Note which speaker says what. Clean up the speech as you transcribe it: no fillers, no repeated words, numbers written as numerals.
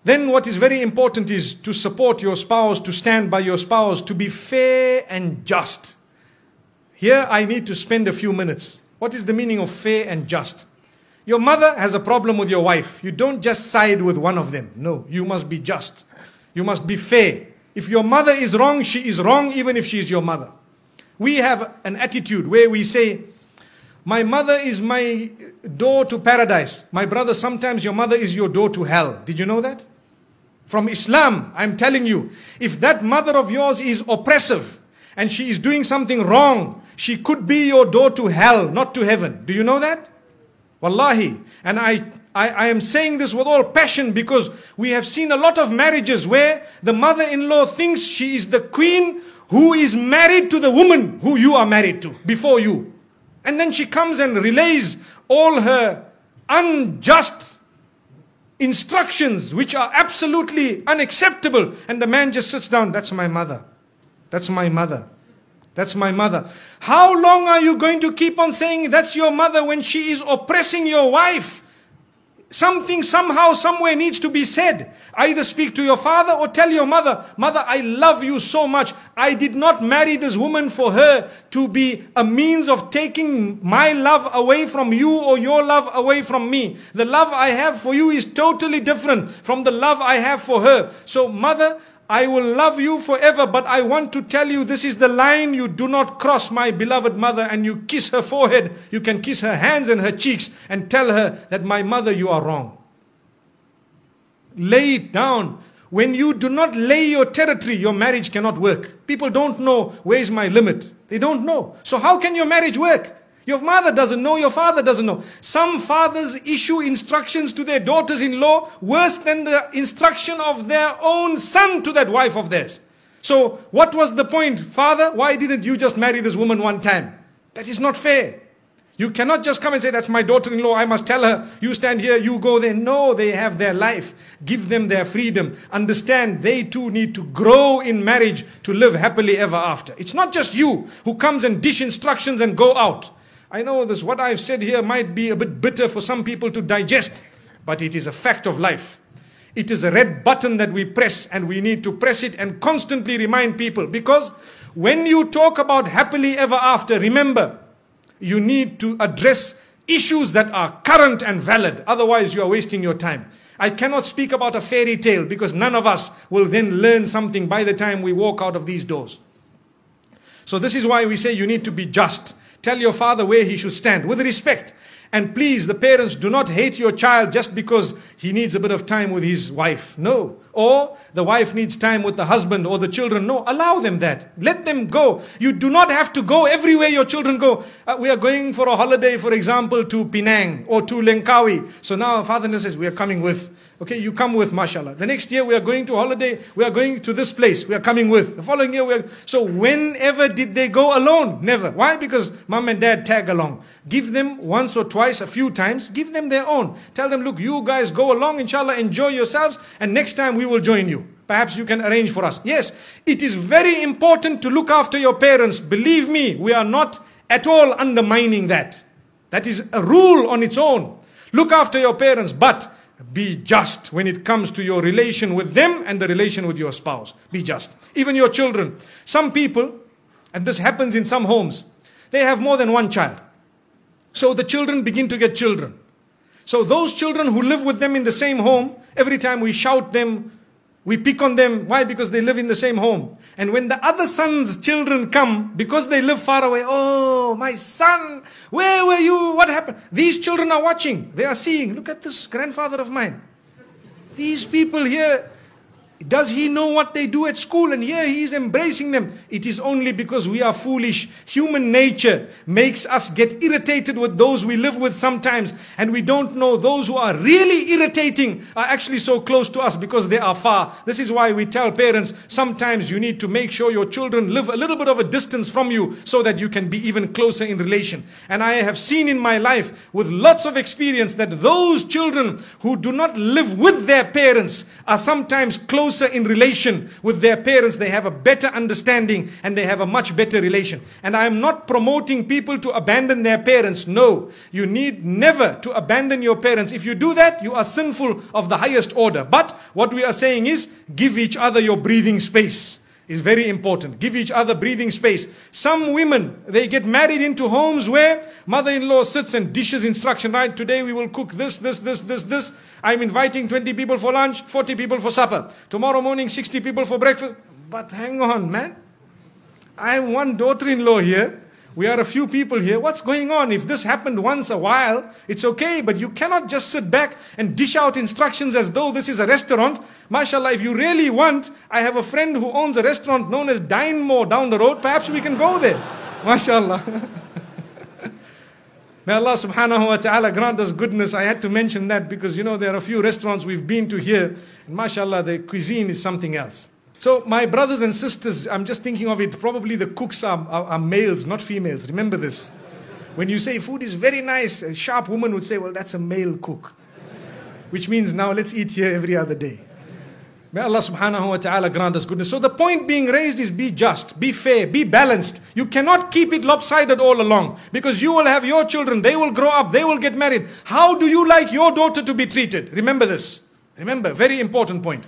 Speaker 1: Then what is very important is to support your spouse, to stand by your spouse, to be fair and just. Here I need to spend a few minutes. What is the meaning of fair and just? Your mother has a problem with your wife. You don't just side with one of them. No, you must be just. You must be fair. If your mother is wrong, she is wrong even if she is your mother. We have an attitude where we say, my mother is my door to paradise. My brother, sometimes your mother is your door to hell. Did you know that? From Islam, I'm telling you, if that mother of yours is oppressive and she is doing something wrong, she could be your door to hell, not to heaven. Do you know that? Wallahi. And I am saying this with all passion because we have seen a lot of marriages where the mother-in-law thinks she is the queen who is married to the woman who you are married to before you. And then she comes and relays all her unjust instructions which are absolutely unacceptable. And the man just sits down. That's my mother. That's my mother. That's my mother. How long are you going to keep on saying that's your mother when she is oppressing your wife? Something somehow, somewhere needs to be said. Either speak to your father or tell your mother, Mother, I love you so much. I did not marry this woman for her to be a means of taking my love away from you or your love away from me. The love I have for you is totally different from the love I have for her. So mother, I will love you forever, but I want to tell you this is the line you do not cross, my beloved mother. And you kiss her forehead, you can kiss her hands and her cheeks and tell her that my mother, you are wrong. Lay it down. When you do not lay your territory, your marriage cannot work. People don't know where is my limit. They don't know. So how can your marriage work? Your mother doesn't know, your father doesn't know. Some fathers issue instructions to their daughters-in-law worse than the instruction of their own son to that wife of theirs. So what was the point? Father, why didn't you just marry this woman one time? That is not fair. You cannot just come and say, that's my daughter-in-law, I must tell her, you stand here, you go there. No, they have their life. Give them their freedom. Understand, they too need to grow in marriage to live happily ever after. It's not just you who comes and dish instructions and go out. I know this, what I've said here might be a bit bitter for some people to digest, but it is a fact of life. It is a red button that we press, and we need to press it and constantly remind people, because when you talk about happily ever after, remember, you need to address issues that are current and valid. Otherwise, you are wasting your time. I cannot speak about a fairy tale because none of us will then learn something by the time we walk out of these doors. So this is why we say you need to be just. Tell your father where he should stand with respect. And please, the parents, do not hate your child just because he needs a bit of time with his wife. No. Or the wife needs time with the husband or the children. No, allow them that. Let them go. You do not have to go everywhere your children go. We are going for a holiday, for example, to Penang or to Langkawi. So now father says, we are coming with. Okay, you come with, mashallah. The next year we are going to holiday. We are going to this place. We are coming with. The following year we are. So whenever did they go alone? Never. Why? Because mom and dad tag along. Give them once or twice, a few times. Give them their own. Tell them, look, you guys go along, inshallah, enjoy yourselves. And next time we will join you. Perhaps you can arrange for us. Yes, it is very important to look after your parents. Believe me, we are not at all undermining that. That is a rule on its own. Look after your parents, but be just when it comes to your relation with them and the relation with your spouse. Be just. Even your children. Some people, and this happens in some homes, they have more than one child. So the children begin to get children. So those children who live with them in the same home, every time we shout them, we pick on them. Why? Because they live in the same home. And when the other son's children come, because they live far away, oh, my son, where were you? What happened? These children are watching. They are seeing, look at this grandfather of mine. These people here, does he know what they do at school? And here he is embracing them. It is only because we are foolish. Human nature makes us get irritated with those we live with sometimes. And we don't know those who are really irritating are actually so close to us because they are far. This is why we tell parents, sometimes you need to make sure your children live a little bit of a distance from you so that you can be even closer in relation. And I have seen in my life with lots of experience that those children who do not live with their parents are sometimes close closer in relation with their parents, they have a better understanding and they have a much better relation. And I am not promoting people to abandon their parents. No, you need never to abandon your parents. If you do that, you are sinful of the highest order. But what we are saying is, give each other your breathing space. Is very important. Give each other breathing space. Some women, they get married into homes where mother-in-law sits and dishes instruction, right? Today we will cook this. I'm inviting 20 people for lunch, 40 people for supper. Tomorrow morning, 60 people for breakfast. But hang on, man. I have one daughter-in-law here. We are a few people here. What's going on? If this happened once a while, it's okay. But you cannot just sit back and dish out instructions as though this is a restaurant. MashaAllah, if you really want, I have a friend who owns a restaurant known as Dine More down the road. Perhaps we can go there. MashaAllah. May Allah subhanahu wa ta'ala grant us goodness. I had to mention that because, there are a few restaurants we've been to here. And MashaAllah, the cuisine is something else. So my brothers and sisters, I'm just thinking of it, probably the cooks are males, not females. Remember this. When you say food is very nice, a sharp woman would say, well, that's a male cook. Which means now let's eat here every other day. May Allah subhanahu wa ta'ala grant us goodness. So the point being raised is be just, be fair, be balanced. You cannot keep it lopsided all along. Because you will have your children, they will grow up, they will get married. How do you like your daughter to be treated? Remember this. Remember, very important point.